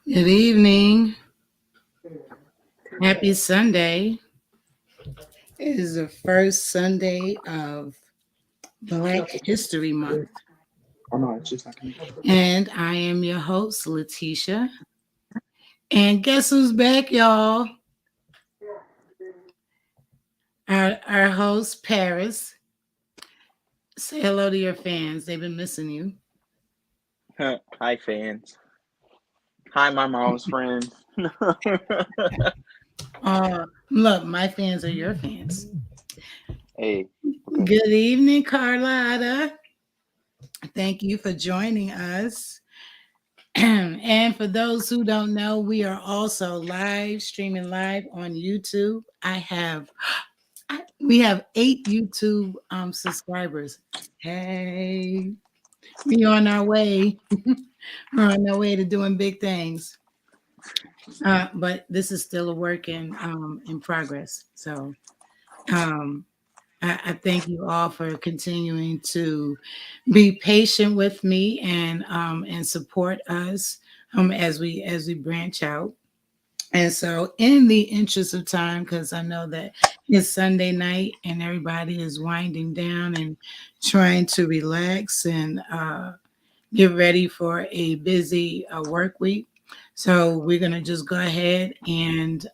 Good evening. Happy Sunday. It is the first Sunday of Black History Month. Oh no, it's just not coming. And I am your host, Letitia. And guess who's back, y'all? Our host, Paris. Say hello to your fans. They've been missing you. Hi, fans. Hi, my mom's friends. Look, my fans are your fans. Hey. Okay. Good evening, Carlotta. Thank you for joining us. And for those who don't know, we are also streaming live on YouTube. We have 8 YouTube subscribers. Hey, we on our way. We're on our way to doing big things. But this is still a work in progress. So I thank you all for continuing to be patient with me and support us as we branch out. And so, in the interest of time, because I know that it's Sunday night and everybody is winding down and trying to relax and get ready for a busy work week, so we're gonna just go ahead and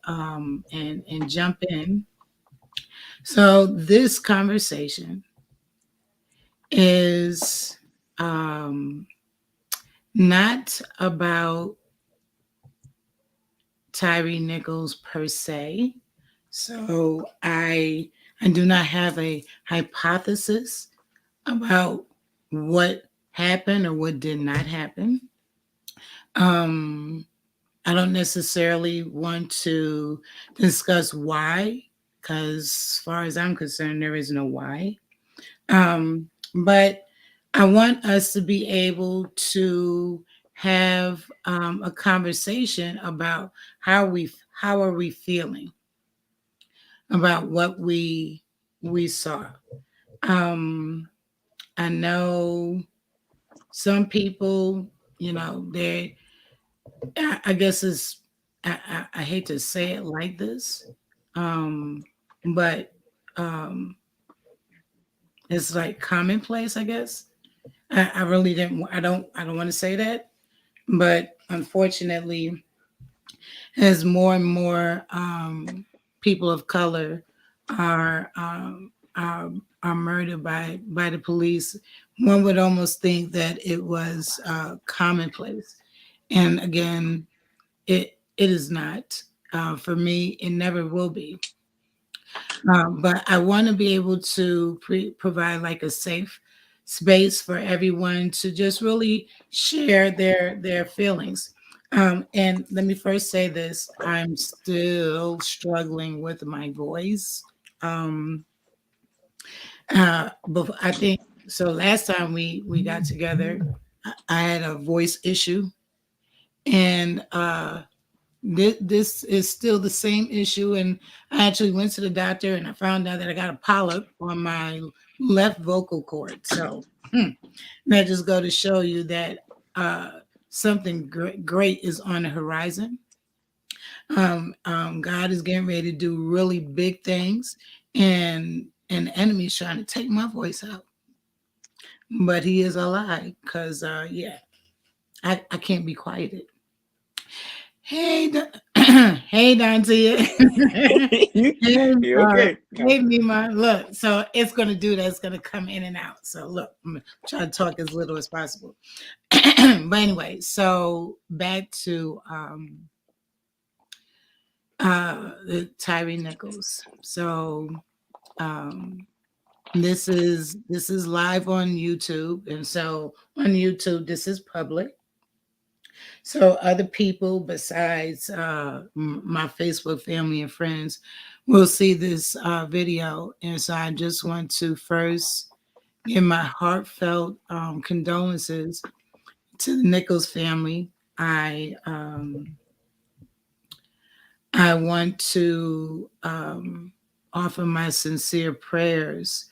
jump in. So this conversation is not about Tyre Nichols per se. So I do not have a hypothesis about what happened or what did not happen. I don't necessarily want to discuss why, because as far as I'm concerned, there is no why. But I want us to be able to have a conversation about how are we feeling about what we saw. I know some people, I guess I hate to say it like this, but it's like commonplace, I guess. I really didn't. I don't want to say that, but unfortunately, as more and more people of color are murdered by the police, one would almost think that it was commonplace. And again, it is not. For me, it never will be. But I want to be able to provide like a safe space for everyone to just really share their feelings. And let me first say this: I'm still struggling with my voice. But I think so. Last time we got together, I had a voice issue, and this is still the same issue. And I actually went to the doctor and I found out that I got a polyp on my left vocal cord. So that just go to show you that something great is on the horizon. God is getting ready to do really big things, and the enemy is trying to take my voice out. But he is a lie, because yeah, I can't be quieted. Hey, hey, Dante. you, Hey, you okay? No. hey, Mima. Look, so it's gonna do that. It's gonna come in and out. So look, I'm gonna try to talk as little as possible. But anyway, so back to the Tyre Nichols. So um this is live on YouTube, and so on YouTube this is public. So other people besides my Facebook family and friends will see this video, and so I just want to first give my heartfelt condolences to the Nichols family. I want to offer my sincere prayers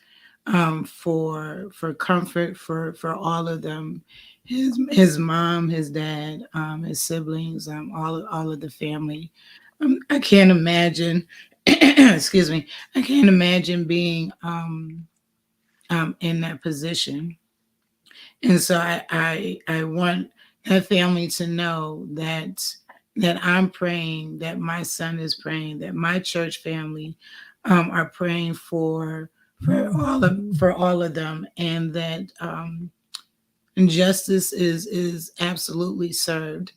for comfort for all of them, his mom, his dad, his siblings, all of the family. I can't imagine. Excuse me. I can't imagine being in that position. And so I want that family to know that I'm praying, that my son is praying, that my church family are praying for all of them, and that justice is absolutely served,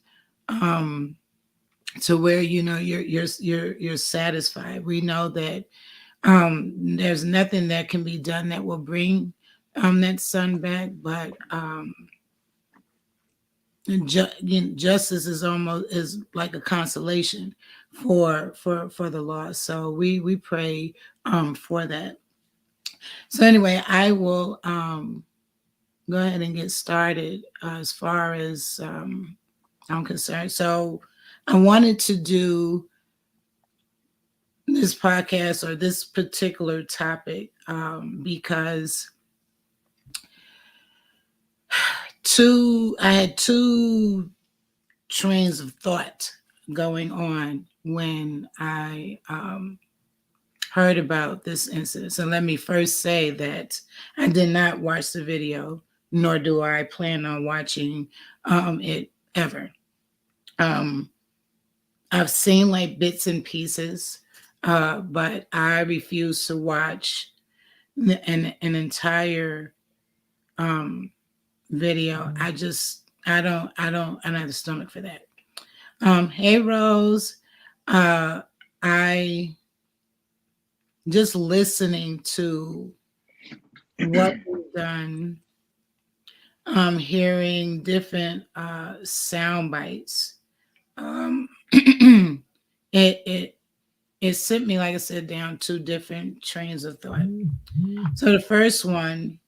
um, to where you're satisfied. We know that there's nothing that can be done that will bring that son back, but justice is almost is like a consolation for the lost. So we pray for that. So anyway, I will go ahead and get started as far as I'm concerned. So I wanted to do this podcast or this particular topic because I had two trains of thought going on when I heard about this incident. So let me first say that I did not watch the video, nor do I plan on watching it ever. Um, I've seen like bits and pieces, but I refuse to watch an entire um, video. I don't have the stomach for that. Hey Rose, I just listening to what we've done, hearing different sound bites. It it it sent me, like I said, down two different trains of thought. So the first one,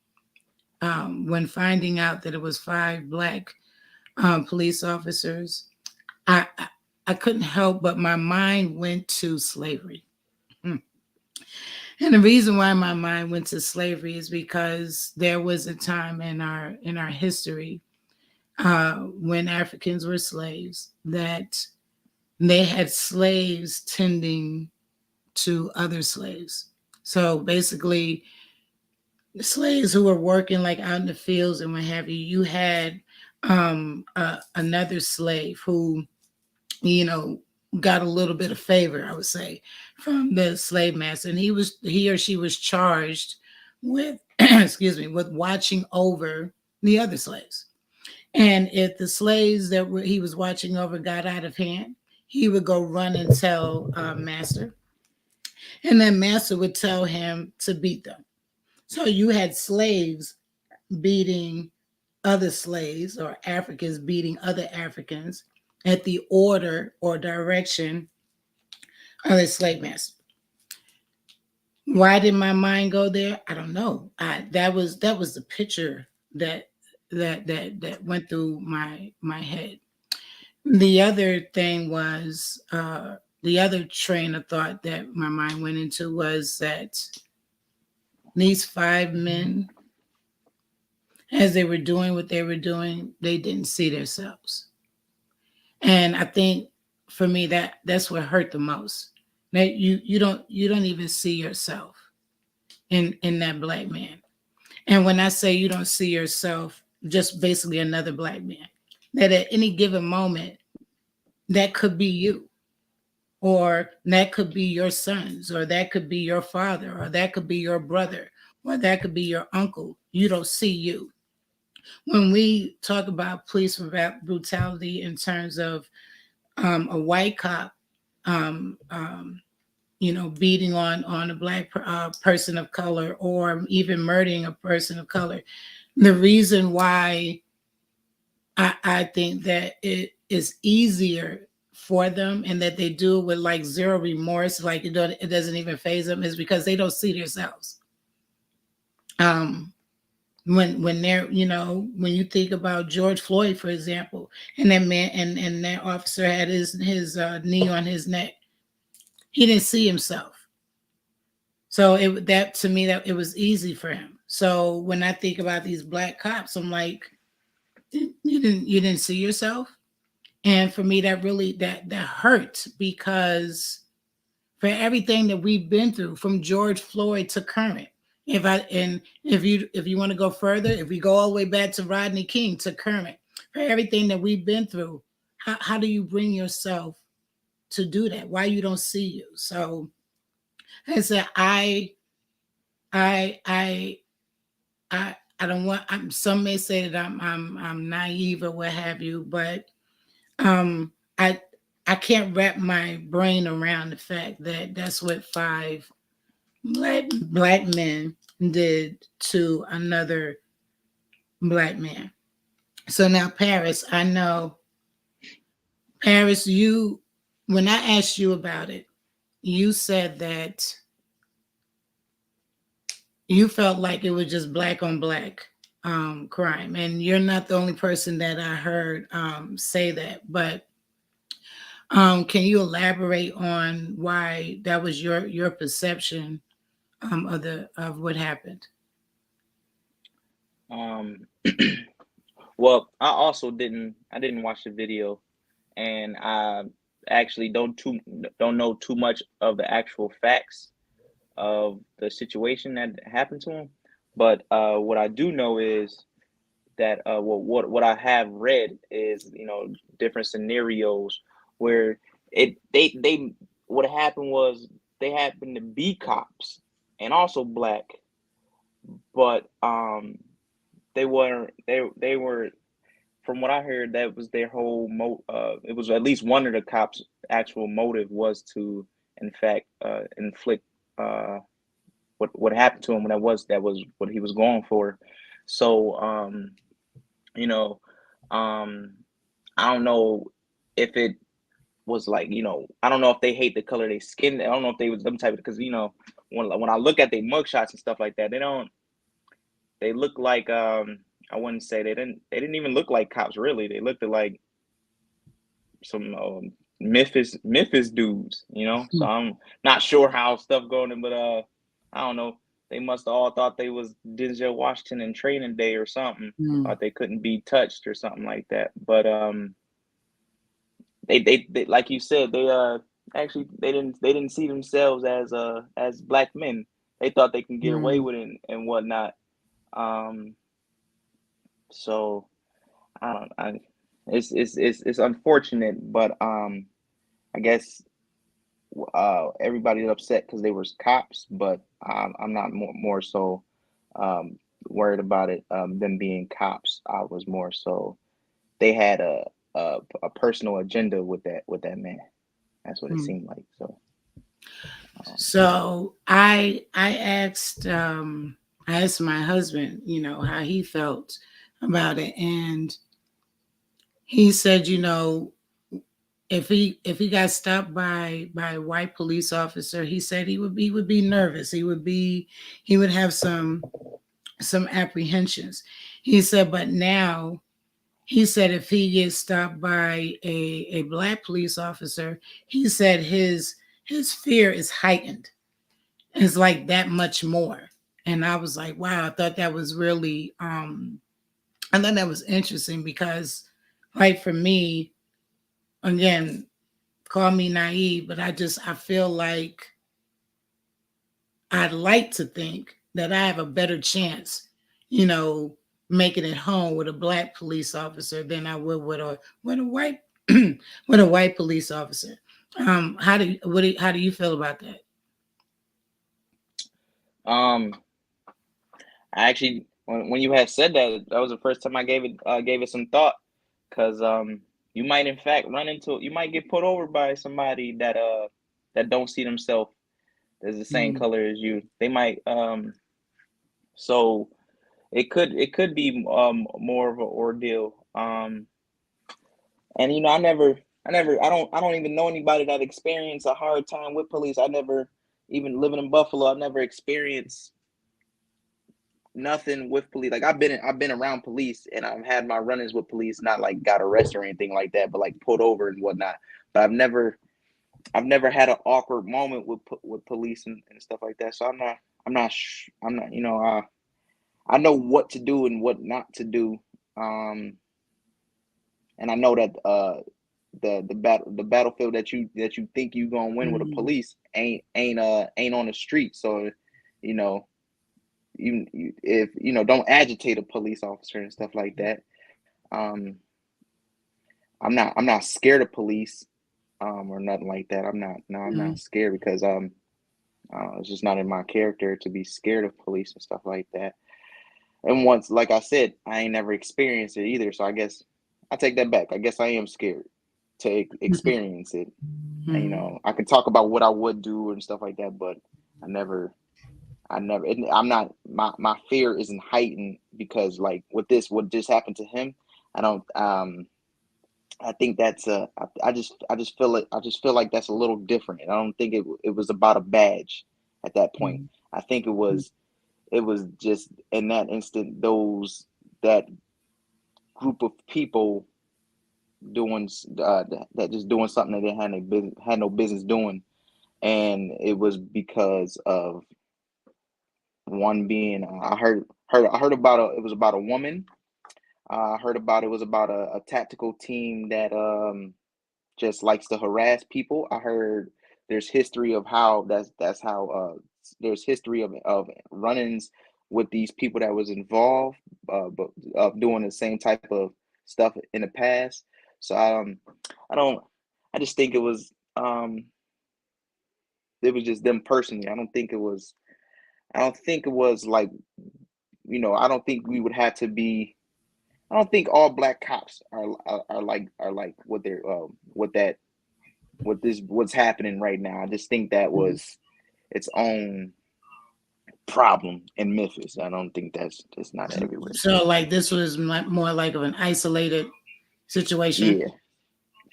when finding out that it was 5 Black police officers, I I couldn't help but my mind went to slavery. Hmm. And the reason why my mind went to slavery is because there was a time in our history when Africans were slaves, that they had slaves tending to other slaves. So basically, the slaves who were working like out in the fields and what have you, you had another slave who, you know, got a little bit of favor, I would say, from the slave master, and he or she was charged with excuse me, with watching over the other slaves. And if the slaves that he was watching over got out of hand, he would go run and tell master, and then master would tell him to beat them. So you had slaves beating other slaves, or Africans beating other Africans at the order or direction of the slave master. Why did my mind go there? I don't know. That was the picture that went through my head. The other thing was the other train of thought that my mind went into was that these five men, as they were doing what they were doing, they didn't see themselves. And I think for me that's what hurt the most. That you don't even see yourself in that black man. And when I say you don't see yourself, just basically another black man, that at any given moment, that could be you, or that could be your sons, or that could be your father, or that could be your brother, or that could be your uncle. You don't see you. When we talk about police brutality in terms of a white cop, um, um, beating on a black person of color, or even murdering a person of color, the reason why I think that it is easier for them and that they do it with like zero remorse, like it doesn't even phase them, is because they don't see themselves. Um, when they're when you think about George Floyd, for example, and that man and that officer had his knee on his neck, he didn't see himself. So it that to me that it was easy for him. So when I think about these black cops, I'm like, you didn't see yourself. And for me, that really that hurt, because for everything that we've been through, from George Floyd to current, if you want to go further, if we go all the way back to Rodney King to current, for everything that we've been through, how do you bring yourself to do that? Why you don't see you? So I said, I I I don't want. Some may say that I'm naive or what have you, but um, I I can't wrap my brain around the fact that that's what five black men did to another black man. So now, Paris, I know, Paris, you, when I asked you about it, you said that you felt like it was just black on black crime, and you're not the only person that I heard say that. But can you elaborate on why that was your perception of what happened? Um, well, I didn't watch the video, and I actually don't know too much of the actual facts of the situation that happened to him. But what I do know is that what I have read is, different scenarios where they what happened was they happened to be cops and also black, but they were, from what I heard, that was their whole it was at least one of the cops' actual motive was to, in fact, inflict what happened to him. That was what he was going for. So you know, um, I don't know if it was like, I don't know if they hate the color of their skin. I don't know if they was them type of, because when I look at their mugshots and stuff like that, they look like, I wouldn't say they didn't even look like cops really. They looked like some Memphis dudes, So I'm not sure how stuff going, but I don't know. They must have all thought they was Denzel Washington in Training Day or something. Mm. Thought they couldn't be touched or something like that. But they like you said, they actually they didn't see themselves as black men. They thought they can get away Mm. with it and whatnot. Um, so I don't. It's unfortunate, but I guess everybody's upset because they were cops, but I'm not more so worried about it, them being cops. I was more so they had a personal agenda with that man. That's what it Mm. seemed like. So So I asked my husband, how he felt about it, and he said, if he got stopped by a white police officer, he said he would be nervous. He would have some apprehensions. He said, but now he said if he gets stopped by a black police officer, he said his fear is heightened. It's like that much more. And I was like, wow, I thought that was really I thought that was interesting because like for me, again, call me naive, but I feel like I'd like to think that I have a better chance, you know, making it home with a black police officer than I would with a white with a white police officer. How do you feel about that? Um, I actually, when you had said that, that was the first time I gave it some thought, because you might in fact you might get put over by somebody that don't see themselves as the same Mm, color as you. They might so it could be more of an ordeal. And I don't even know anybody that experienced a hard time with police. I never, even living in Buffalo, I never experienced nothing with police. Like I've been around police and I've had my run-ins with police, not like got arrested or anything like that, but like pulled over and whatnot. But I've never had an awkward moment with police and stuff like that. So I'm not, I know what to do and what not to do. Um, and I know that the battlefield that you think you gonna win with a mm, police ain't on the street. So, you know, if don't agitate a police officer and stuff like that. Um, I'm not scared of police or nothing like that. I'm not No, I'm mm, not scared because it's just not in my character to be scared of police and stuff like that. And once, like I said, I ain't never experienced it either. So I guess I take that back. I guess I am scared to mm, experience it. And, mm, I can talk about what I would do and stuff like that, but I never, I'm not, my fear isn't heightened because like what just happened to him. I don't, I think that's I just feel like that's a little different. And I don't think it was about a badge at that point. mm, I think it was just in that instant, that group of people doing that just doing something that they had no business doing, and it was because of one being I heard about it was about a woman. I heard about it was about a tactical team that just likes to harass people. I heard there's history of how that's how there's history of run-ins with these people that was involved, but doing the same type of stuff in the past. So I don't. I just think it was just them personally. I don't think it was. I don't think it was like I don't think we would have to be. I don't think all black cops are like what's happening right now. I just think that mm. was its own problem in Memphis. I don't think that's not everywhere. So like this was more like of an isolated situation. Yeah,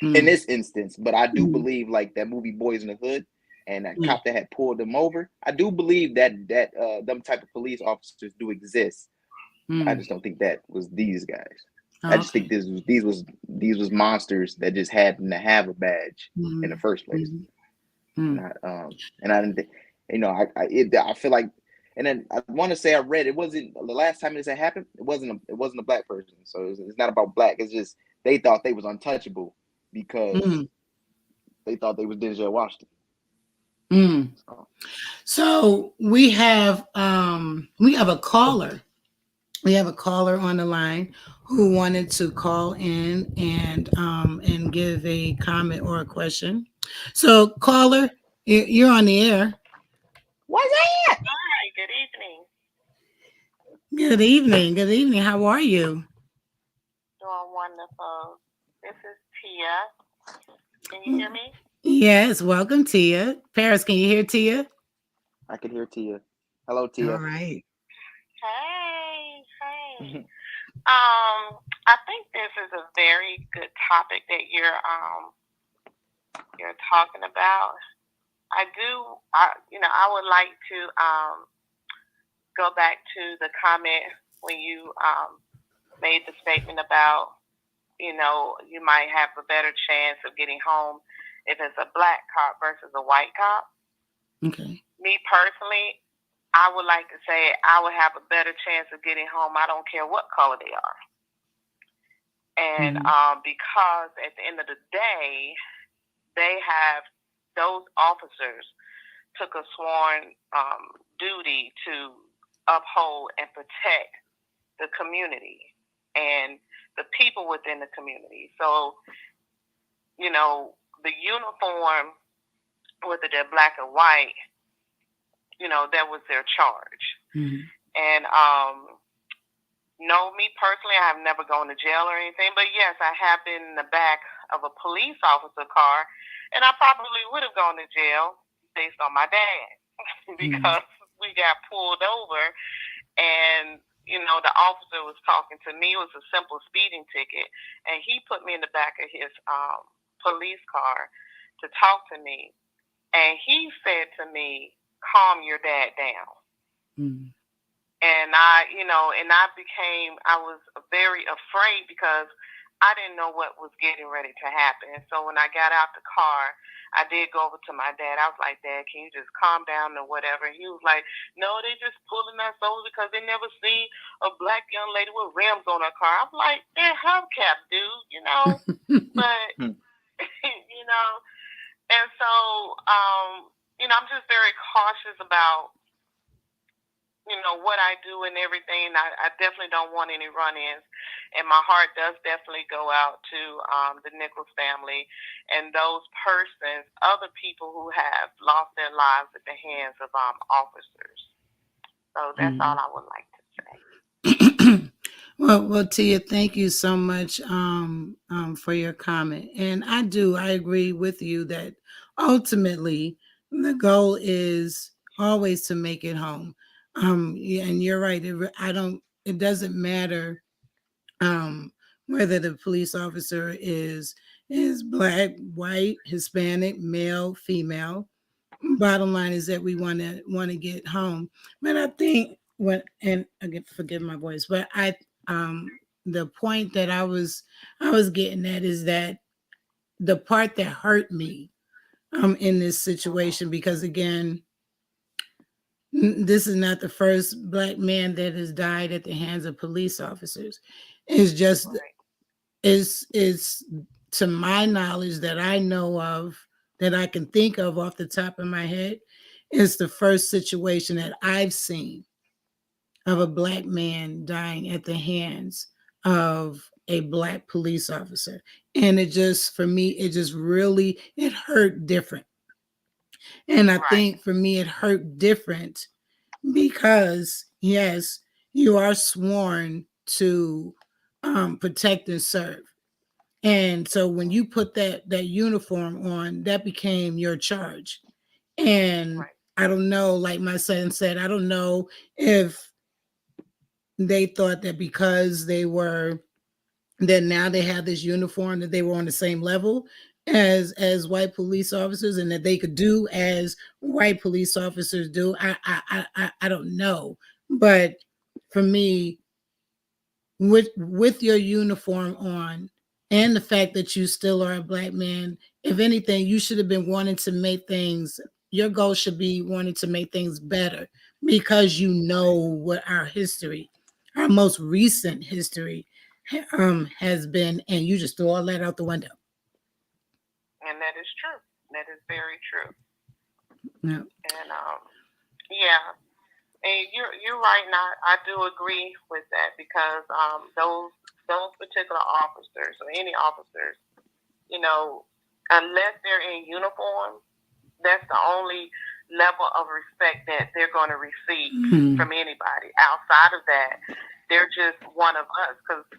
in Mm, this instance, but I do mm, believe like that movie Boys in the Hood and that mm, cop that had pulled them over. I do believe that them type of police officers do exist. I mm. just don't think that was these guys. I Oh, just think okay. these was monsters that just happened to have a badge in the Mm, first place. mm, mm, Not and I didn't think, I feel like, and then I want to say I read it wasn't the last time this had happened. It wasn't a black person, so it's not about black. It's just they thought they was untouchable because mm, they thought they was Denzel Washington. mm. So So we have a caller. We have a caller on the line who wanted to call in and give a comment or a question. So caller, you're on the air. what's that? Hi, good evening. Good evening. Good evening. How are you? Doing wonderful. This is Tia. Can you hear me? Yes, welcome, Tia. Paris, can you hear Tia? I could hear Tia. Hello, All Tia. right. Hey, hey. I think this is a very good topic that you're talking about. I would like to go back to the comment when you made the statement about you might have a better chance of getting home if it's a black cop versus a white cop. Okay. Me personally, I would like to say I would have a better chance of getting home. I don't care what color they are. And because at the end of the day, those officers took a sworn duty to uphold and protect the community and the people within the community. So, the uniform, whether they're black or white, that was their charge. And no, me personally, I have never gone to jail or anything, but yes, I have been in the back of a police officer car, and I probably would have gone to jail based on my dad because we got pulled over, and the officer was talking to me. It was a simple speeding ticket, and he put me in the back of his police car to talk to me, and he said to me, "Calm your dad down." And I was very afraid because I didn't know what was getting ready to happen. And so when I got out the car, I did go over to my dad. I was like, "Dad, can you just calm down or whatever?" And he was like, "No, they just pulling us over because they never seen a black young lady with rims on her car." I'm like, "They're hubcaps, dude, but, and so, I'm just very cautious about what I do and everything. I definitely don't want any run-ins, and my heart does definitely go out to the Nichols family and those persons, other people who have lost their lives at the hands of officers. So that's all I would like to say. Well, Tia, thank you so much for your comment, and I agree with you that ultimately the goal is always to make it home. Yeah, and you're right. It doesn't matter whether the police officer is black, white, Hispanic, male, female. Bottom line is that we want to get home. But I think forgive my voice, but the point that I was getting at is that the part that hurt me in this situation, because again, this is not the first black man that has died at the hands of police officers. It's just is to my knowledge that I know of, that I can think of off the top of my head, is the first situation that I've seen of a black man dying at the hands of a black police officer. And it just, for me, it hurt different. And I think for me, it hurt different because, yes, you are sworn to protect and serve. And so when you put that uniform on, that became your charge. And I don't know, like my son said, I don't know if they thought that because that now they have this uniform, that they were on the same level as white police officers, and that they could do as white police officers do. I don't know. But for me, with your uniform on and the fact that you still are a black man, if anything, you should have been wanting to make things, your goal should be wanting to make things better, because you know what our most recent history has been, and you just throw all that out the window. And that is true. That is very true. Yeah. And yeah. And you're right. Now I do agree with that, because those particular officers, or any officers, unless they're in uniform, that's the only level of respect that they're going to receive from anybody. Outside of that, they're just one of us, because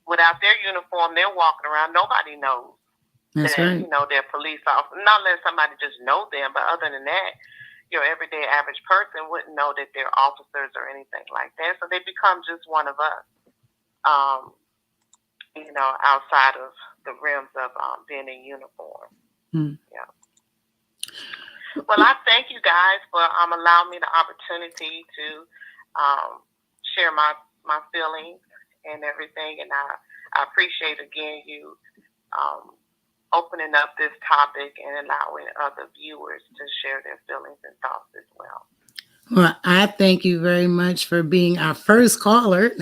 without their uniform, they're walking around. Nobody knows that right. They're police officers. Not unless somebody just know them, but other than that, your everyday average person wouldn't know that they're officers or anything like that. So they become just one of us, outside of the realms of being in uniform. Yeah. Well, I thank you guys for allowing me the opportunity to share my feelings and everything. And I appreciate again you um, opening up this topic and allowing other viewers to share their feelings and thoughts as well. Well, I thank you very much for being our first caller,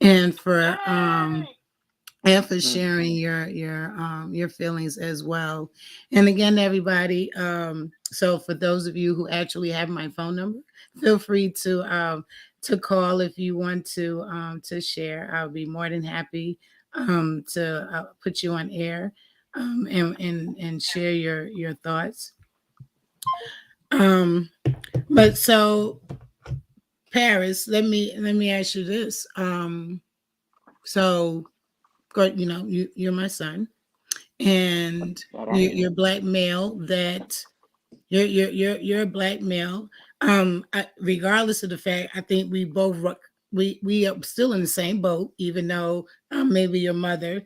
and for Yay! sharing your feelings as well. And again, everybody, so for those of you who actually have my phone number, feel free to call if you want to share. I'll be more than happy to put you on air, and share your thoughts. Um, but so Paris, let me ask you this. So you're my son, and That I you're am. black male. That you're a black male. Regardless of the fact, I think we both we are still in the same boat, even though maybe your mother.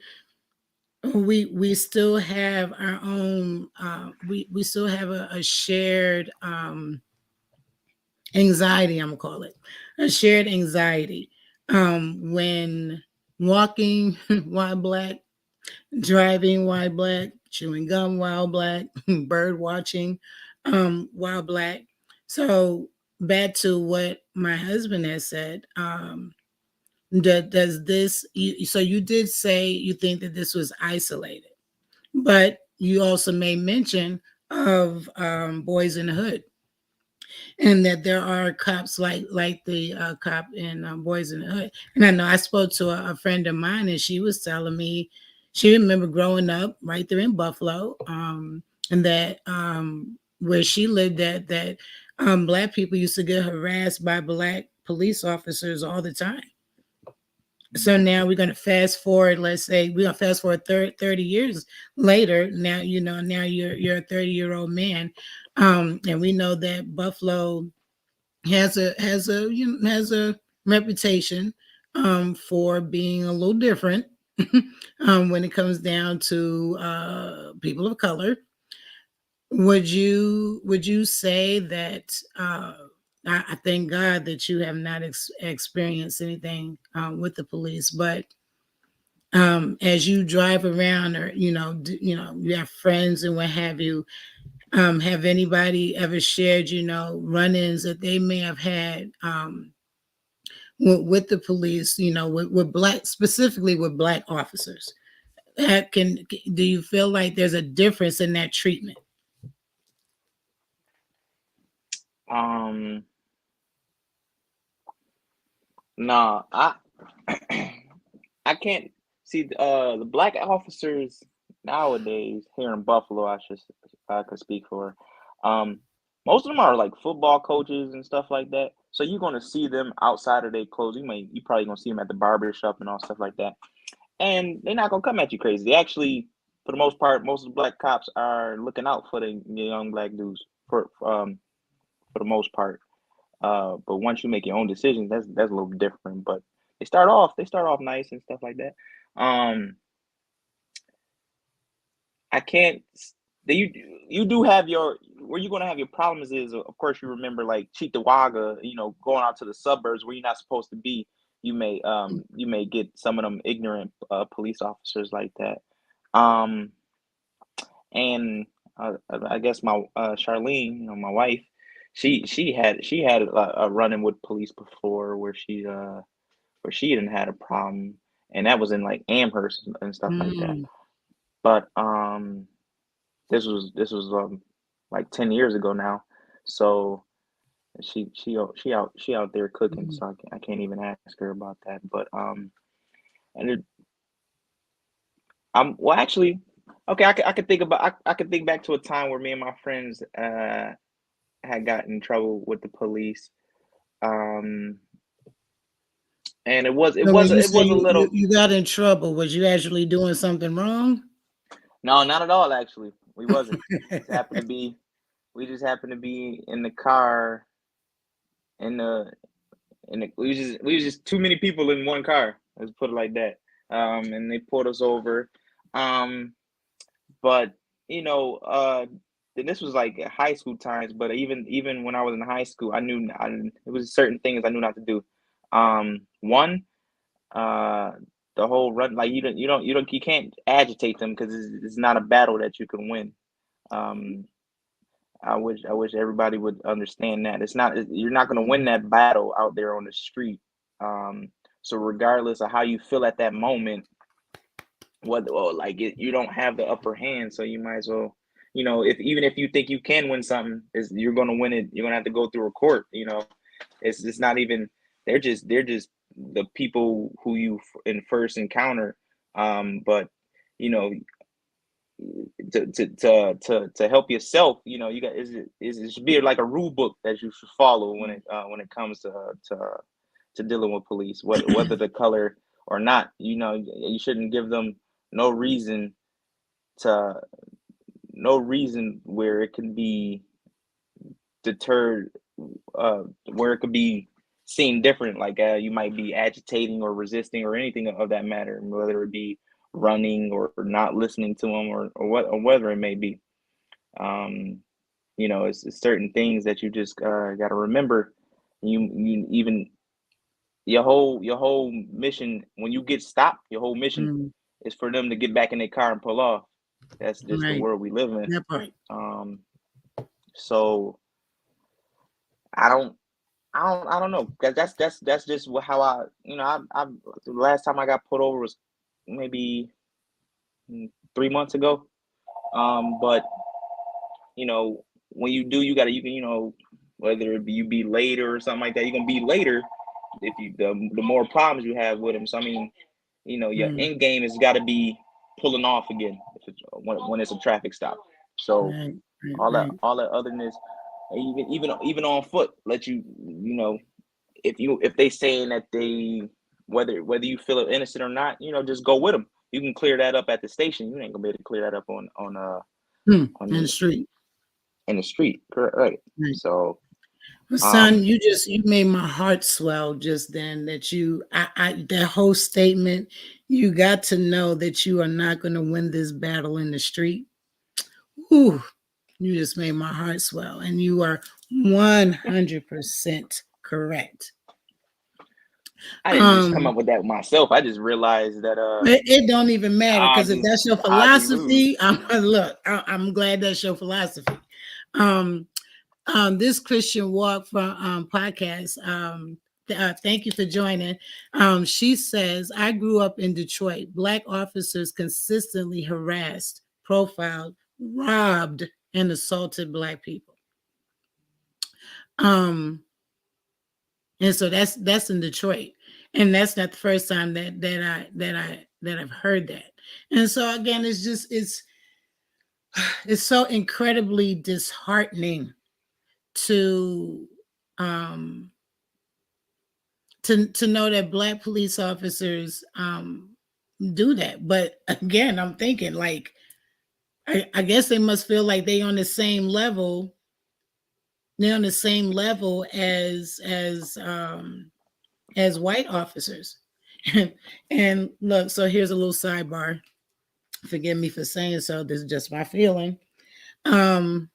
We still have our own. We still have a shared anxiety. I'm gonna call it a shared anxiety when walking while black, driving while black, chewing gum while black, bird watching while black. So back to what my husband has said. Does this? So you did say you think that this was isolated, but you also made mention of Boys in the Hood, and that there are cops like the cop in Boys in the Hood. And I know I spoke to a friend of mine, and she was telling me she remember growing up right there in Buffalo, and that where she lived at that black people used to get harassed by black police officers all the time. So now we're going to fast forward. Let's say we're going to fast forward 30 years later. Now now you're a 30-year-old man, and we know that Buffalo has a reputation for being a little different when it comes down to people of color. Would you say that I thank God that you have not experienced anything with the police, but as you drive around, or you have friends and what have you, have anybody ever shared, run-ins that they may have had with the police, with black, specifically with black officers? Do you feel like there's a difference in that treatment? Um, nah, I can't see the black officers nowadays here in Buffalo. I could speak for. Um, Most of them are like football coaches and stuff like that. So you're gonna see them outside of their clothes. You probably gonna see them at the barber shop and all stuff like that. And they're not gonna come at you crazy. They actually, for the most part, most of the black cops are looking out for the young black dudes for the most part. But once you make your own decisions, that's a little different. But they start off nice and stuff like that. Um, I can't. You do have your where you're gonna have your problems is of course you remember like Cheektowaga, going out to the suburbs where you're not supposed to be. You may get some of them ignorant police officers like that. Um, and I guess my Charlene, my wife, she had a run-in with police before where she didn't had a problem, and that was in like Amherst and stuff like that. Mm, But this was like 10 years ago now, so she out there cooking, mm, so I can't even ask her about that. But and well actually, okay, I could think about I could think back to a time where me and my friends had gotten in trouble with the police. Um, and it was it so when was you it say was a little. you got in trouble, was you actually doing something wrong? No, not at all. Actually, we wasn't. We just happened to be we just happened to be in the car in the we was just too many people in one car. Let's put it like that. And they pulled us over. Um, but you know, and this was like high school times. But even when I was in high school, it was certain things I knew not to do. One, uh, the whole run, like you can't agitate them because it's not a battle that you can win. Um, I wish everybody would understand that you're not going to win that battle out there on the street. Um, so regardless of how you feel at that moment, you don't have the upper hand, so you might as well, if even if you think you can win something, is you're going to win it. You're going to have to go through a court. It's not even. They're just the people who you in first encounter. But you know to help yourself, you got it should be like a rule book that you should follow when it comes to dealing with police, whether the color or not. You shouldn't give them no reason to where it can be deterred, where it could be seen different, like you might be agitating or resisting or anything of that matter, whether it be running or not listening to them or whether it may be. It's certain things that you just got to remember. You even your whole mission when you get stopped, your whole mission is for them to get back in their car and pull off. That's just the Right. world we live in. That part. So I don't know, because that's just how I the last time I got pulled over was maybe 3 months ago. But when you do, you can, whether it be you be later or something like that, you're gonna be later if the more problems you have with them. So I mean, your end game has got to be pulling off again when it's a traffic stop. So Right. all that otherness, even on foot, let if they saying that they whether you feel innocent or not, just go with them. You can clear that up at the station. You ain't gonna be able to clear that up on In the street. in the street, correct? Right. Right. So, Son, you made my heart swell just then. That whole statement. You got to know that you are not going to win this battle in the street. Ooh, you just made my heart swell, and you are 100% correct. I didn't just come up with that myself. I just realized that it don't even matter, because if that's your odds and philosophy, I'm glad that's your philosophy. This Christian Walk from podcast. Thank you for joining. She says, I grew up in Detroit. Black officers consistently harassed, profiled, robbed, and assaulted Black people. And so that's in Detroit, and that's not the first time that I've heard that. And so again, it's so incredibly disheartening to know that Black police officers do that. But again, I'm thinking, like, I guess they must feel like they on the same level. They're on the same level as white officers. And look, so here's a little sidebar. Forgive me for saying so. This is just my feeling. I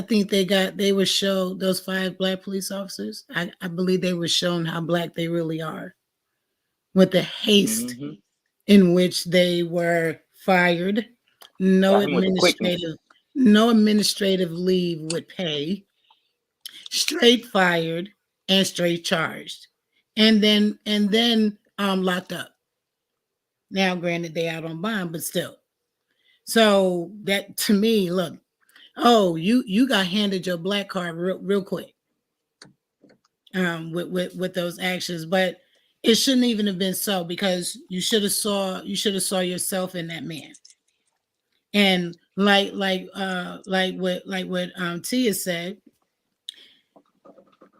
think they were shown, those 5 Black police officers, I believe they were shown how Black they really are, with the haste in which they were fired, no administrative leave with pay, straight fired and straight charged, and then locked up. Now, granted, they out on bond, but still. So that, to me, look, you got handed your Black card real quick, with those actions, but it shouldn't even have been so, because you should have saw yourself in that man. And like what Tia said,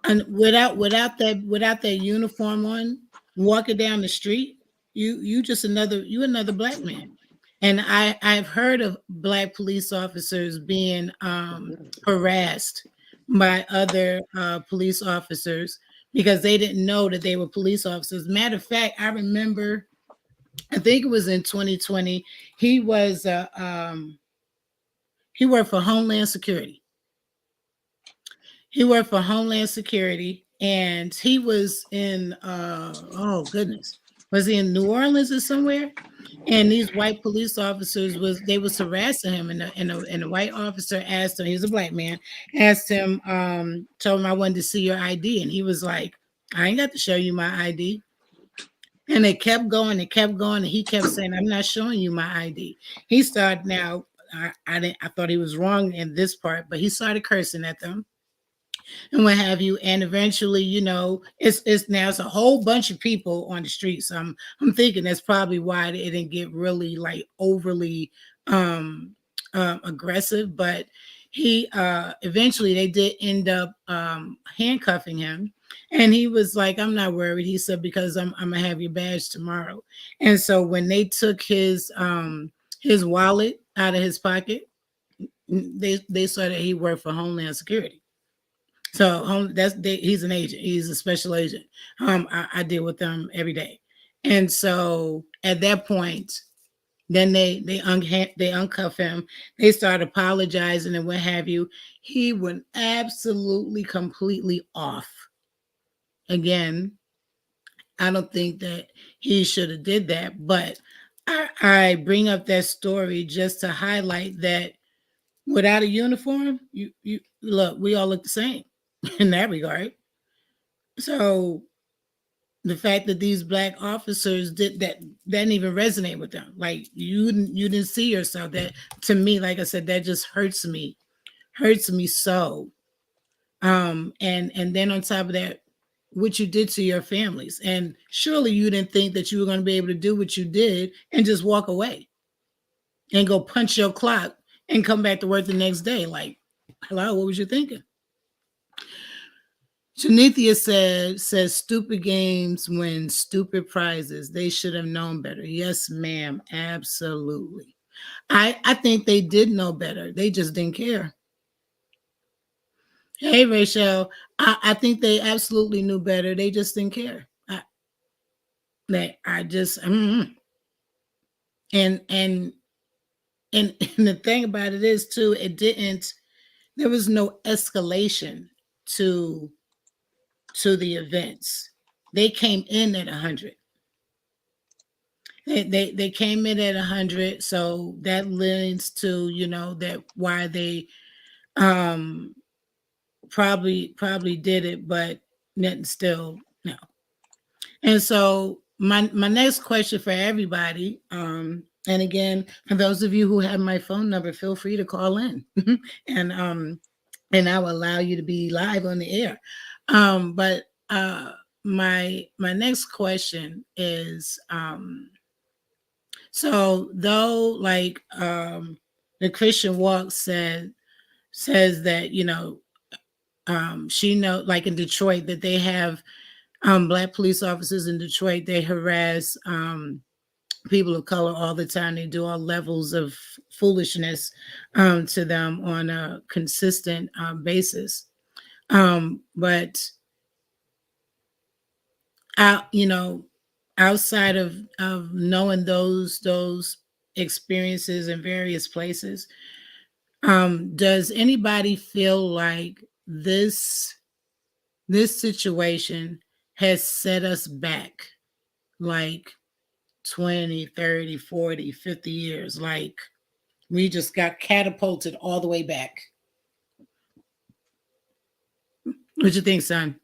and without that uniform on, walking down the street, you another Black man. And I've heard of Black police officers being harassed by other police officers because they didn't know that they were police officers. Matter of fact, I remember, I think it was in 2020, he worked for Homeland Security. He worked for Homeland Security, and he was in oh goodness, Was he in New Orleans or somewhere? And these white police officers was harassing him, and the white officer asked him, he was a black man, asked him, told him I wanted to see your ID, and he was like, I ain't got to show you my ID. And they kept going and kept going, and he kept saying, I'm not showing you my ID. He started now. I didn't. I thought he was wrong in this part, but he started cursing at them and what have you. And eventually, it's now it's a whole bunch of people on the street. So I'm thinking that's probably why it didn't get really like overly aggressive. But he eventually they did end up handcuffing him. And he was like, I'm not worried. He said, because I'm gonna have your badge tomorrow. And so when they took his wallet out of his pocket, they saw that he worked for Homeland Security. So he's an agent. He's a special agent. I deal with them every day, and so at that point, then they uncuff him. They start apologizing and what have you. He went absolutely completely off. Again, I don't think that he should have did that, but I bring up that story just to highlight that without a uniform, you look, we all look the same in that regard. So the fact that these black officers did that didn't even resonate with them. Like you didn't see yourself. That to me, like I said, that just hurts me so. And then on top of that, what you did to your families, and surely you didn't think that you were going to be able to do what you did and just walk away and go punch your clock and come back to work the next day. Like, hello, what was you thinking? Janithia says stupid games win stupid prizes. They should have known better. Yes, ma'am. Absolutely. I think they did know better. They just didn't care. Hey, Rachel. I think they absolutely knew better. They just didn't care. I just and and and the thing about it is too, there was no escalation to the events. They came in at 100. They came in at 100, so that leads to that why they um probably did it, but still no. And so my next question for everybody, and again, for those of you who have my phone number, feel free to call in, and I will allow you to be live on the air. But my next question is, so though like the Christian walk says that she know, like in Detroit, that they have black police officers in Detroit. They harass people of color all the time. They do all levels of foolishness to them on a consistent basis. But out, outside of knowing those experiences in various places, does anybody feel like this situation has set us back like 20, 30, 40, 50 years? Like we just got catapulted all the way back. What you think, son?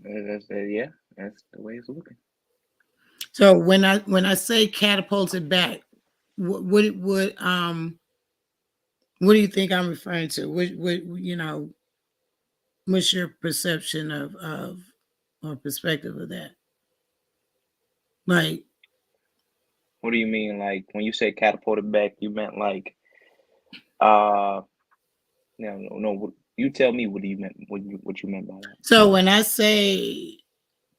Yeah, that's the way it's looking. So when I say catapulted back, what do you think I'm referring to? What's your perception of or perspective of that? Like, What do you mean? Like when you say catapulted back, you meant like no. You tell me what you meant. What you meant by that? so when I say,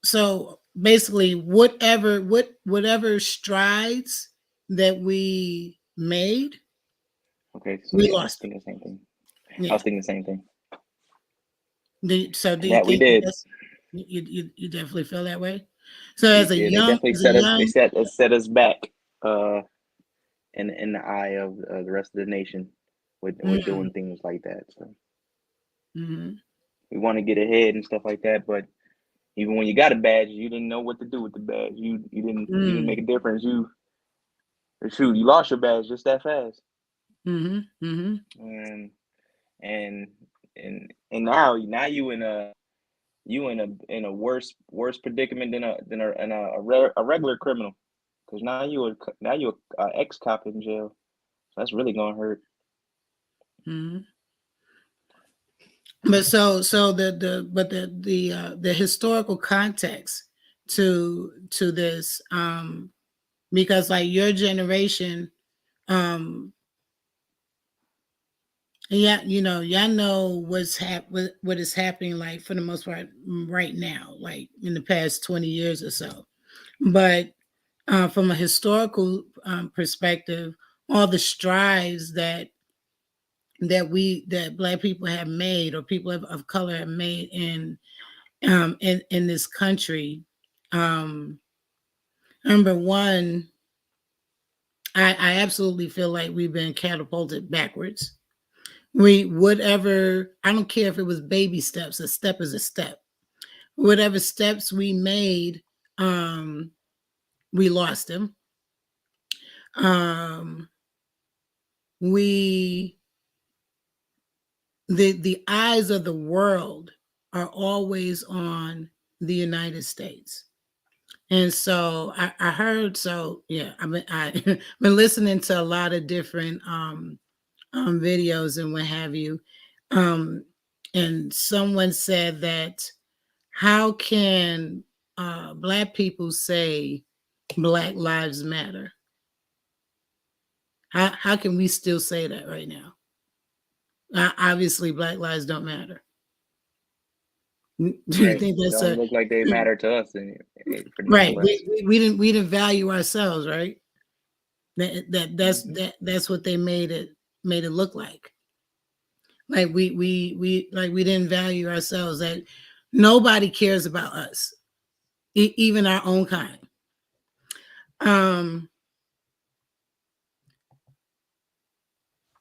so basically whatever strides that we made, Okay, so we yeah, I was lost them. thinking the same thing. Yeah. I was thinking the same thing. Do you That we think did. that's, you definitely feel that way? So as a Yeah, they young, definitely set us back in the eye of the rest of the nation with doing things like that. So mm-hmm. we want to get ahead and stuff like that, but Even when you got a badge, you didn't know what to do with the badge. You didn't make a difference. You lost your badge just that fast. And and and now you in a worse predicament than a regular criminal, because now you a ex cop in jail. So that's really gonna hurt. But the historical context to this, because like your generation, yeah, y'all know what is happening, like for the most part right now, like in the past 20 years or so. But from a historical perspective, all the strides that Black people have made, or people of color have made in this country. Number one, I absolutely feel like we've been catapulted backwards. I don't care if it was baby steps. A step is a step. Whatever steps we made, we lost them. We the eyes of the world are always on the United States. And so I heard, so yeah, I've been listening to a lot of different videos and what have you. And someone said that, how can Black people say Black Lives Matter? How can we still say that right now? Obviously, Black lives don't matter. Do you Right? think It that's don't look like they matter to us, pretty much right? less. We didn't value ourselves, right? Hmm. That's what they made it look like. Like we didn't value ourselves. That nobody cares about us, even our own kind. Um.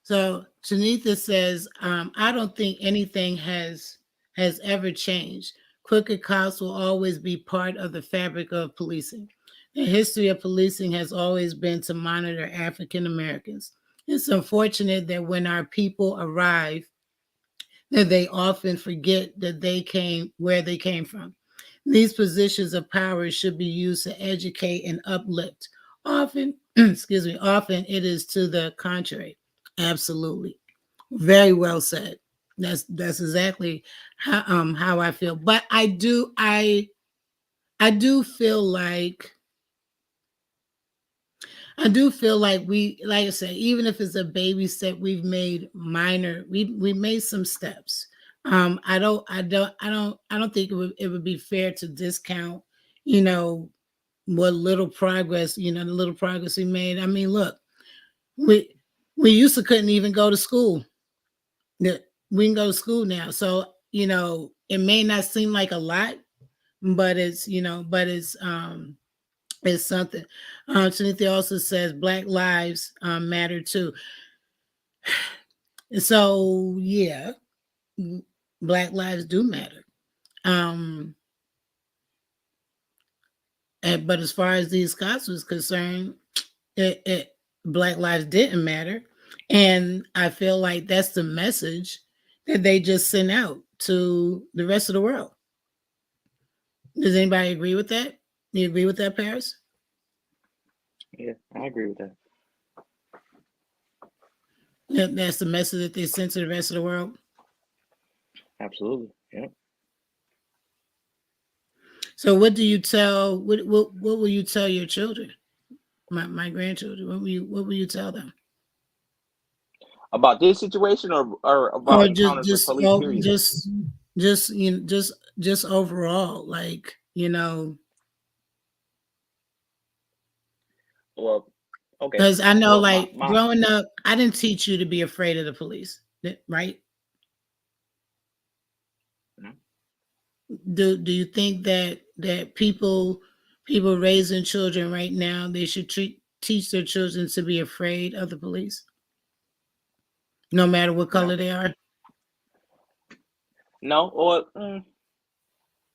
So Shanitha says, I don't think anything has ever changed. Crooked cops will always be part of the fabric of policing. The history of policing has always been to monitor African Americans. It's unfortunate that when our people arrive, that they often forget that they came where they came from. These positions of power should be used to educate and uplift. Often, often it is to the contrary. Absolutely. Very well said. That's exactly how I feel. But I do feel like like I said, even if it's a baby step, we made some steps. I don't think it would be fair to discount, you know, what little progress, the little progress we made. I mean, look, we we used to couldn't even go to school. We can go to school now. So, it may not seem like a lot, but it's something. Timothy also says Black lives matter too. So yeah, Black lives do matter. Um, but as far as these cops was concerned, Black lives didn't matter, and I feel like that's the message that they just sent out to the rest of the world. Does anybody agree with that? You agree with that, Paris? Yeah, I agree with that. That's the message that they sent to the rest of the world. Absolutely. Yeah. So, what do you tell? What will you tell your children? My grandchildren. What will you tell them? About this situation, or about Or just encounters with just police, oh, period. just overall, like Well, okay. because I know, Well, my like my growing up, I didn't teach you to be afraid of the police, right? Mhm. Do you think that people raising children right now, they should teach their children to be afraid of the police, no matter what color No, they are? no, or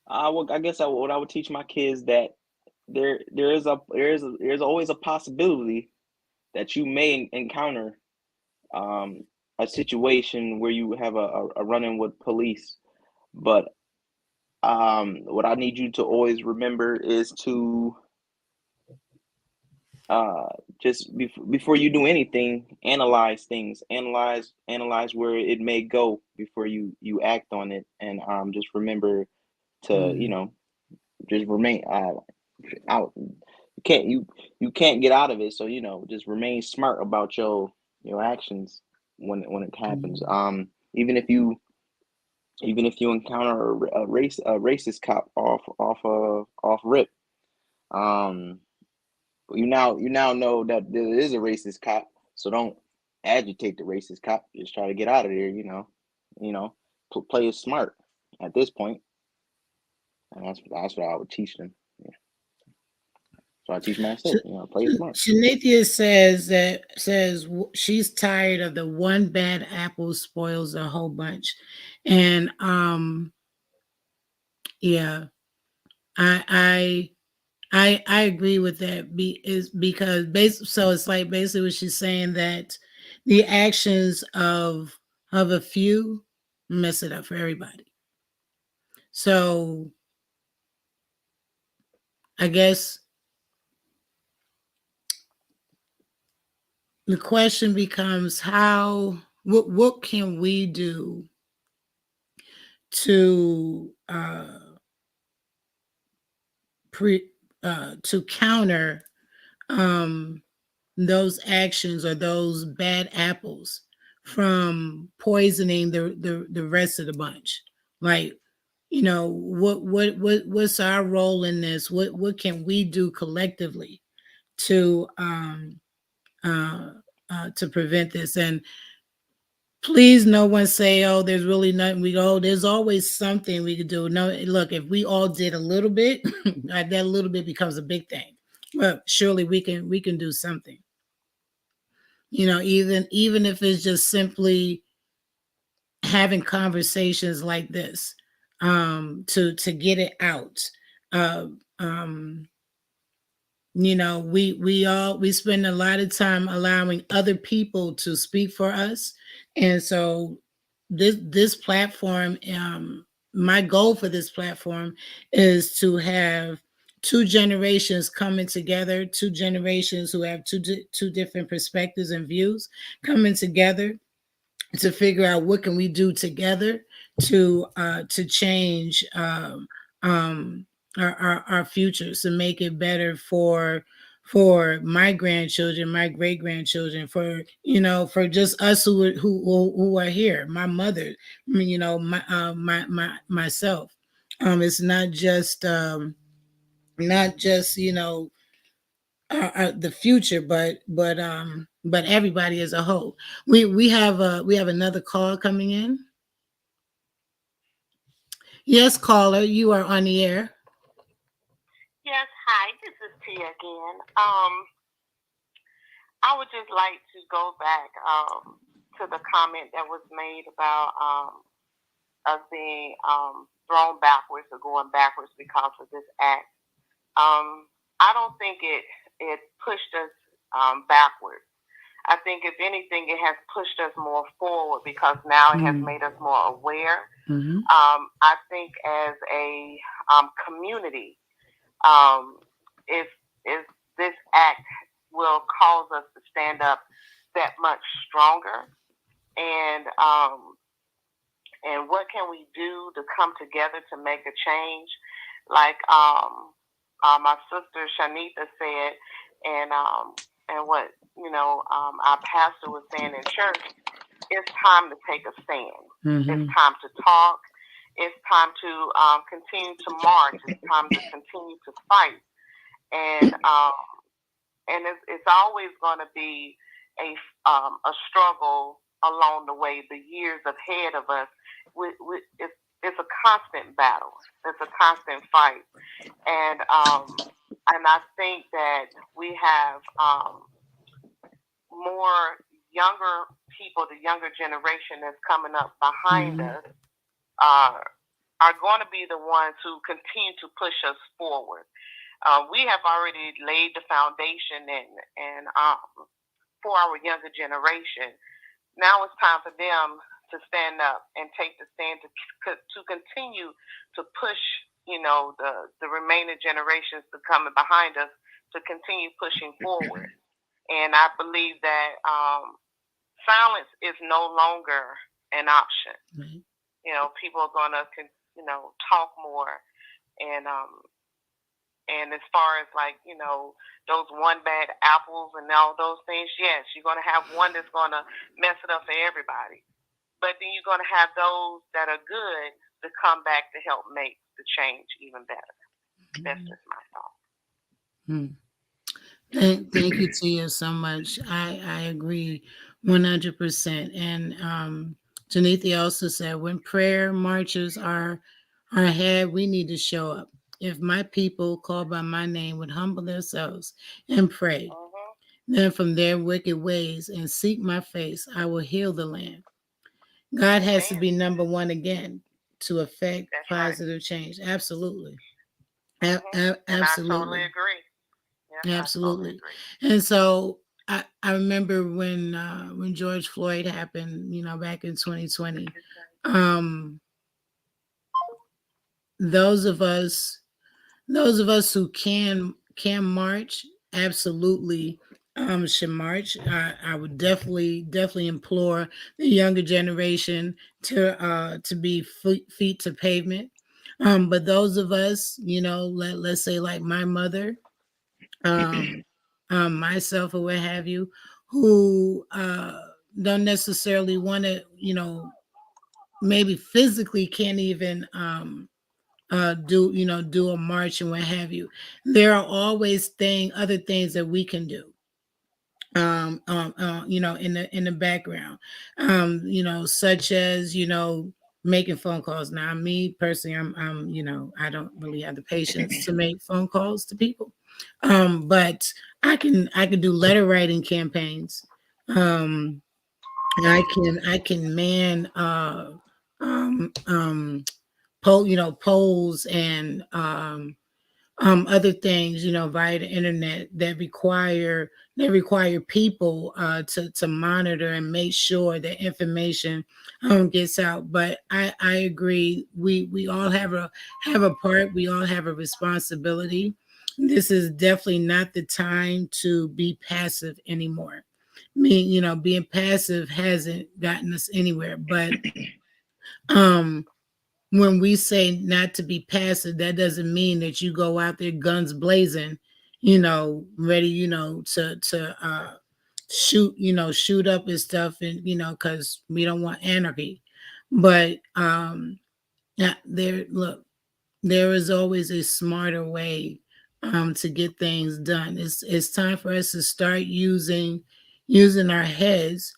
I guess what I would teach my kids that there's always a possibility that you may encounter um, a situation where you have a run-in with police. But what I need you to always remember is to uh, just before you do anything, analyze things, analyze where it may go before you act on it, and just remember to just remain out. You can't get out of it, so just remain smart about your actions when it happens. Mhm. Even if you encounter a racist cop off rip, um, you now know that there is a racist cop, so don't agitate the racist cop. Just try to get out of there. You know, play it smart at this point, and that's what I would teach them. Yeah. So I teach myself. Play it smart. Shanithia says she's tired of the one bad apple spoils a whole bunch, and yeah, I I agree with that. Is because so it's like basically what she's saying that the actions of a few mess it up for everybody. So I guess the question becomes how what can we do to pre to counter um those actions or those bad apples from poisoning the rest of the bunch. Like, what's our role in this? What can we do collectively to uh to prevent this? And please no one say, oh, there's really nothing we go, there's always something we could do. No, look, if we all did a little bit, that little bit becomes a big thing. Well, surely we can do something. Even if it's just simply having conversations like this, to get it out. Uh, um, we spend a lot of time allowing other people to speak for us, and so this platform, my goal for this platform is to have two generations coming together, two generations who have two different perspectives and views coming together to figure out what can we do together to change our futures, to make it better for my grandchildren, my great grandchildren, for just us who are here, my mother, myself. It's not just the future, but everybody as a whole. We have another call coming in. Yes, caller, you are on the air. Yes, hi, this is Tia again. I would just like to go back to the comment that was made about us being thrown backwards or going backwards because of this act. I don't think it pushed us backwards. I think if anything, it has pushed us more forward because now it has made us more aware. Mm-hmm. I think as a community, um, if this act will cause us to stand up that much stronger, and what can we do to come together to make a change? Like my sister Shanita said, and what our pastor was saying in church. It's time to take a stand. Mm-hmm. It's time to talk. It's time to continue to march. It's time to continue to fight. And it's always going to be a struggle along the way. The years ahead of us, it's a constant battle. It's a constant fight, and I think that we have more younger people, the younger generation that's coming up behind us, uh, are going to be the ones who continue to push us forward. We have already laid the foundation and for our younger generation. Now it's time for them to stand up and take the stand to continue to push, the remaining generations to coming behind us to continue pushing forward. And I believe that silence is no longer an option. Right. People are going to, talk more. And as far as like, those one bad apples and all those things, yes, you're going to have one that's going to mess it up for everybody. But then you're going to have those that are good to come back to help make the change even better. That's just my thought. Hmm. Thank you, Tia, so much. I agree 100%. And Janithia also said, when prayer marches are ahead, we need to show up. If my people called by my name would humble themselves and pray, then from their wicked ways and seek my face, I will heal the land. God has to Amen. be number one again to affect That's right. positive change. Absolutely. And I totally Absolutely. agree. Yes, I totally Absolutely. agree. And so I remember when George Floyd happened, back in 2020. Um, those of us who can march, absolutely should march. I would definitely implore the younger generation to be feet to pavement. But those of us, let's say like my mother, um, myself or what have you, who don't necessarily want to, maybe physically can't even do a march and what have you. There are always other things that we can do. In the background, such as making phone calls. Now, me personally, I don't really have the patience to make phone calls to people, but I can do letter writing campaigns. Um, I can man polls and other things, via the internet that require people to monitor and make sure that information gets out. But I agree. We all have a part. We all have a responsibility. This is definitely not the time to be passive anymore. Being passive hasn't gotten us anywhere. But um when we say not to be passive, that doesn't mean that you go out there guns blazing, ready, to shoot up and stuff, and because we don't want anarchy. But yeah, there is always a smarter way to get things done. It's time for us to start using our heads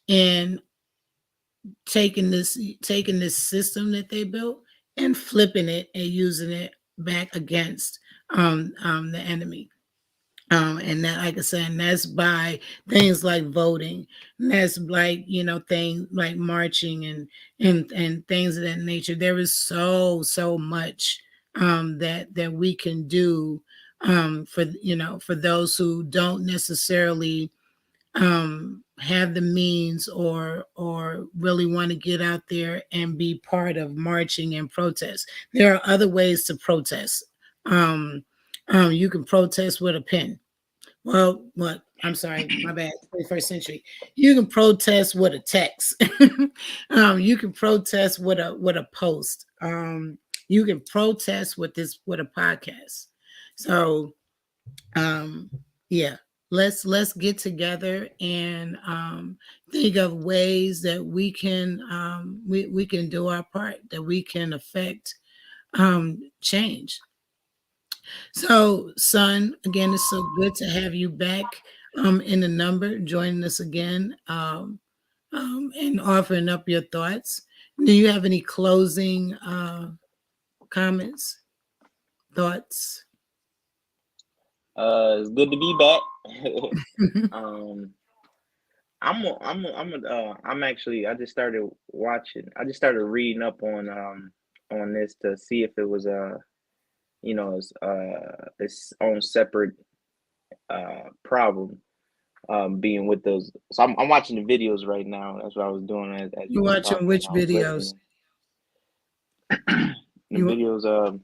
and taking this system that they built and flipping it and using it back against the enemy. And that, like I said, and that's by things like voting. And that's like things like marching and things of that nature. There is so much that we can do for those who don't necessarily have the means or really want to get out there and be part of marching and protest. There are other ways to protest. You can protest with a pen. Well, what? I'm sorry, my bad. 21st century. You can protest with a text. You can protest with a post. You can protest with a podcast. So um yeah, let's get together and think of ways that we can do our part, that we can affect change. So, son, again, it's so good to have you back in the number, joining us again, and offering up your thoughts. Do you have any closing comments, thoughts? It's good to be back. um, I'm actually. I just started watching. I just started reading up on on this to see if it was its own separate problem, being with those. So I'm watching the videos right now. That's what I was doing as you You was watching talking. which I was videos? listening. The You videos,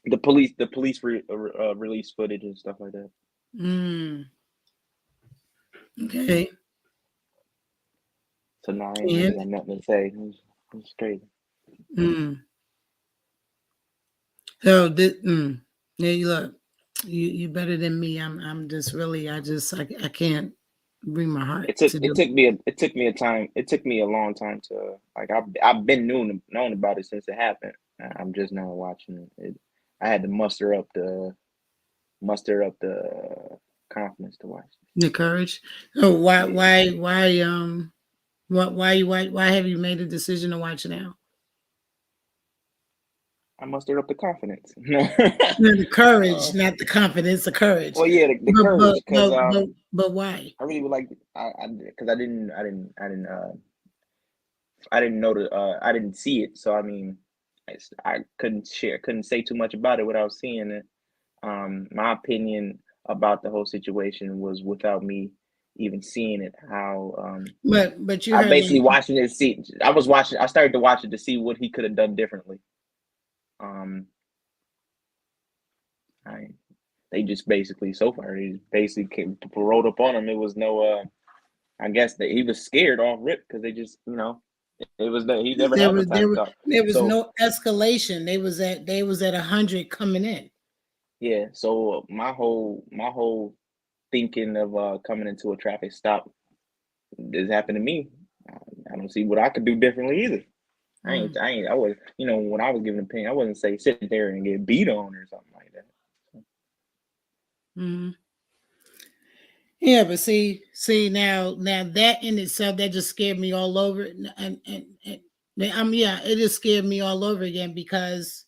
the police release footage and stuff like that. okay. So now I ain't really And got nothing to say. It's crazy. so this, yeah, you look, you better than me. I'm just really, I can't bring my heart to do. It took me a long time to, like, I've been known about it since it happened. I'm just now watching it. I had to muster up the confidence to watch it. The courage. So why Yeah, why why why have you made a decision to watch now? I mustered up the confidence. No, the courage, uh, not the confidence, the courage. well, yeah, the But courage, but because but but, but why? I really would like, because I didn't know I didn't see it, so I mean, I couldn't say too much about it without seeing it. My opinion about the whole situation was without me even seeing it. How But you I heard basically like watching it. See, I started to watch it to see what he could have done differently. Um, I they just basically so far they basically rolled up on him. It was no. I guess that he was scared off rip because they just it was that he never there had no was there time to was talk. there was So no escalation. They was at 100 coming in. yeah, so my whole thinking of coming into a traffic stop, this happened to me. I don't see what I could do differently either. Mm. I was, when I was giving an opinion, I wasn't say sit there and get beat on or something like that. Mm. Yeah, but now that in itself that just scared me all over, and yeah, it just scared me all over again because,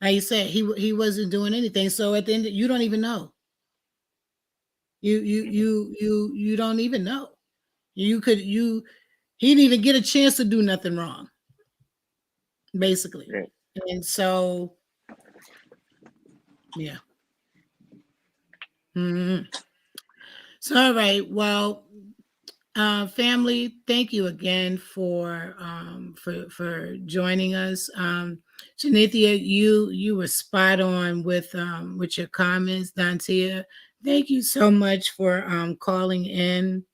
like you said, he wasn't doing anything. So at the end, you don't even know. Hmm. You don't even know. You could you He didn't even get a chance to do nothing wrong, basically. Right. And so yeah. Mhm. So all right, well, family, thank you again for joining us. Janithia, you were spot on with your comments. Dantia, thank you so much for calling in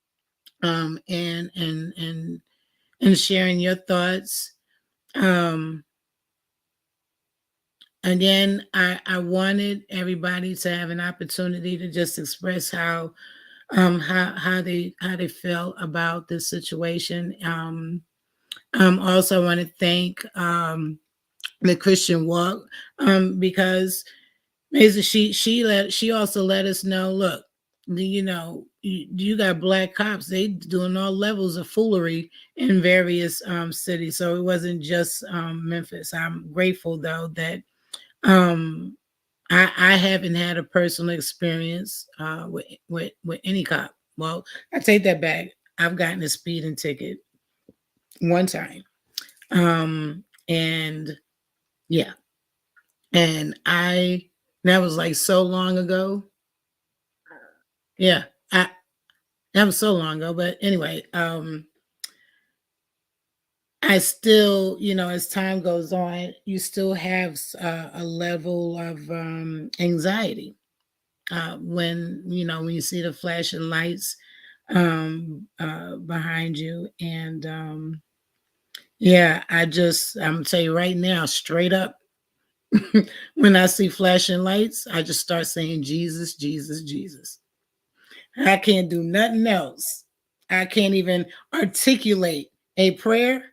um, and and and and sharing your thoughts. Um, Again, I wanted everybody to have an opportunity to just express how they felt about this situation. Also, I want to thank the Christian Walk because basically she also let us know. Look, you got black cops. They doing all levels of foolery in various cities. So it wasn't just Memphis. I'm grateful though that um, I haven't had a personal experience with any cop. Well, I take that back. I've gotten a speeding ticket one time. And yeah, and that was like so long ago. Yeah, that was so long ago. But anyway, I still, as time goes on, you still have a level of anxiety when you see the flashing lights behind you. And yeah, I'm gonna tell you right now, straight up, when I see flashing lights, I just start saying Jesus, Jesus, Jesus. I can't do nothing else. I can't even articulate a prayer.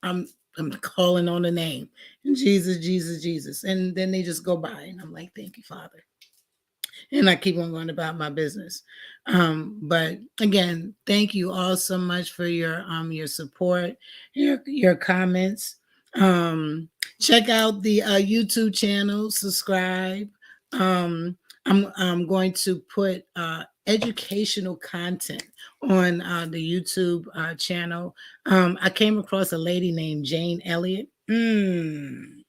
I'm I'm calling on the name. Jesus, Jesus, Jesus. And then they just go by and I'm like, thank you, Father. And I keep on going about my business. But again, thank you all so much for your support, your comments. Check out the YouTube channel, subscribe. I'm going to put educational content on the YouTube channel. I came across a lady named Jane Elliott. Mm.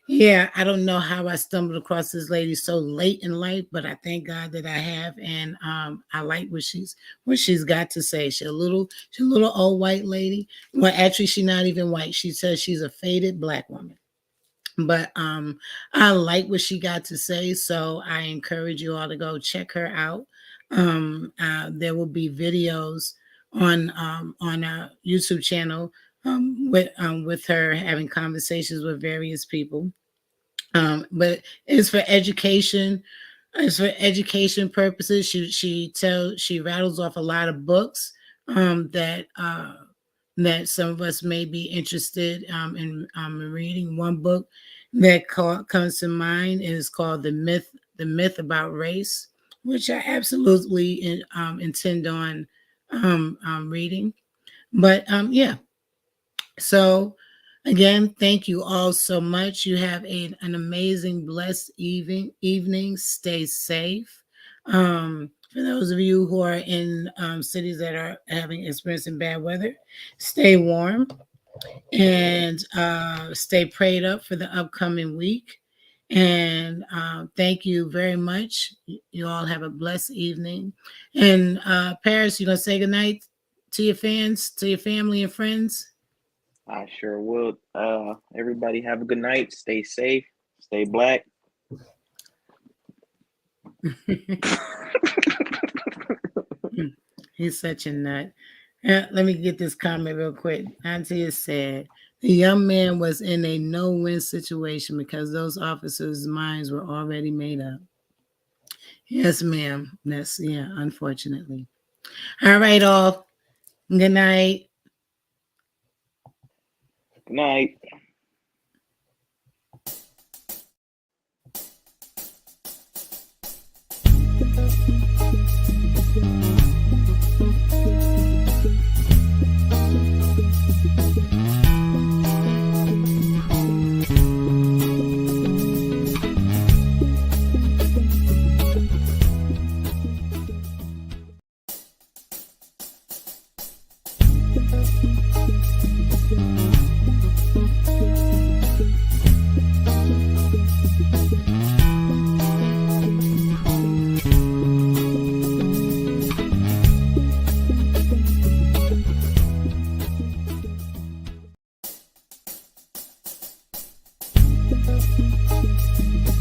Yeah, I don't know how I stumbled across this lady so late in life, but I thank God that I have, and I like what she's got to say. She's a little old white lady. Well, actually, she's not even white. She says she's a faded black woman, but I like what she got to say, so I encourage you all to go check her out. There will be videos on our YouTube channel with her having conversations with various people, but it's for education. It's for education purposes. She rattles off a lot of books that some of us may be interested in reading. One book comes to mind is called The Myth About Race, which I absolutely intend on reading. But yeah, so, again, thank you all so much. You have an amazing, blessed evening. Stay safe. For those of you who are in cities that are experiencing bad weather, stay warm and stay prayed up for the upcoming week. And thank you very much. You all have a blessed evening. And Paris, you gonna say goodnight to your fans, to your family and friends? I sure will. Everybody have a good night. Stay safe. Stay black. He's such a nut. Let me get this comment real quick. Auntie has said the young man was in a no-win situation because those officers' minds were already made up. Yes, ma'am. That's yeah, unfortunately. All right, all. Good night. Good night.